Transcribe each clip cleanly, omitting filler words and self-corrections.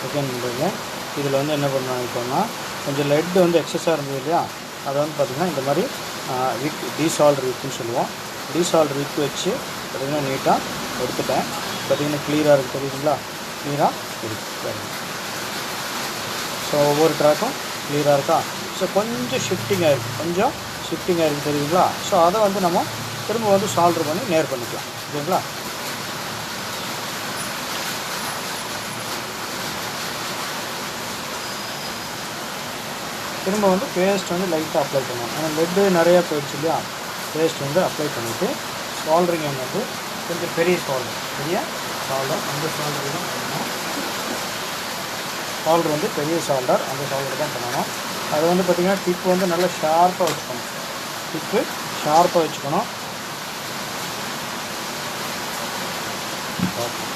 Okay நண்பர்களே, இதில் வந்து என்ன பண்ணணும் இப்போன்னா, கொஞ்சம் லெட் வந்து எக்ஸஸாக இருந்தது இல்லையா, அதை வந்து பார்த்திங்கன்னா இந்த மாதிரி விக் டீசால்ட் விக்குன்னு சொல்லுவோம். டீசால்ட் விக் வச்சு பார்த்திங்கன்னா நீட்டாக எடுத்துட்டேன். பார்த்திங்கன்னா கிளியராக இருக்குது தெரியுதுங்களா, கிளியராக இருக்குது. ஸோ ஒவ்வொரு ட்ராக்கும் கிளியராக இருக்கா. ஸோ கொஞ்சம் ஷிஃப்டிங் ஆகிருக்கு தெரியுங்களா. ஸோ அதை வந்து நம்ம திரும்ப வந்து சால்ட்ரு பண்ணி நேர் பண்ணிக்கலாம். ஓகேங்களா. திரும்ப வந்து பேஸ்ட் வந்து லைட்டாக அப்ளை பண்ணுவோம். ஏன்னா லெட்டு நிறையா போயிடுச்சு இல்லையா. பேஸ்ட் வந்து அப்ளை பண்ணிவிட்டு சால்ட்ரிங் வந்து கொஞ்சம் பெரிய சால்டர் அந்த சால்டர் தான் பண்ணணும். சால்டர் வந்து பெரிய சால்டர், அந்த சால்டர் தான் பண்ணணும். அது வந்து பார்த்திங்கன்னா டிப்பு வந்து நல்லா ஷார்ப்பாக வச்சுக்கணும்.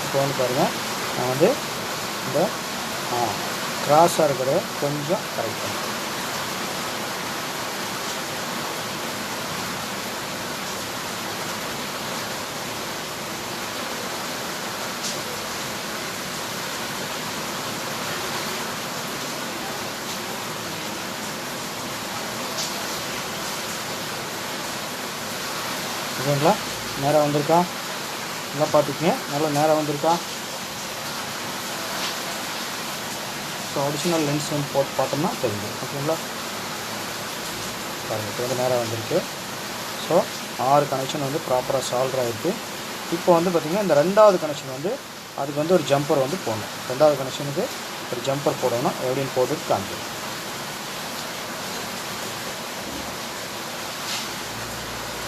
இப்போ வந்து பாருங்கள், நான் வந்து இந்த கிராஸாக இருக்கிறத கொஞ்சம் கரெக்ட் பண்ணுறேன். ஓகேங்களா. நேராக வந்திருக்கா, நல்லா பார்த்துக்கிங்க, நல்லா நேராக வந்திருக்கா. ஸோ அடிஷ்னல் லென்ஸ் வந்து போட்டு பார்த்தோம்னா தெரிஞ்சிடும். ஓகேங்களா. பாருங்கள், இப்போ வந்து நேராக வந்திருக்கு. ஸோ 6 கனெக்ஷன் வந்து ப்ராப்பராக சால்வ் ஆகிருக்கு. இப்போ வந்து பார்த்திங்கன்னா இந்த 2வது கனெக்ஷன் வந்து அதுக்கு வந்து ஒரு ஜம்பர் வந்து போடணும். 2வது கனெக்ஷனுக்கு ஒரு ஜம்பர் போடணும். எப்படின்னு போட்டுட்டு காமிக்கிறேன்.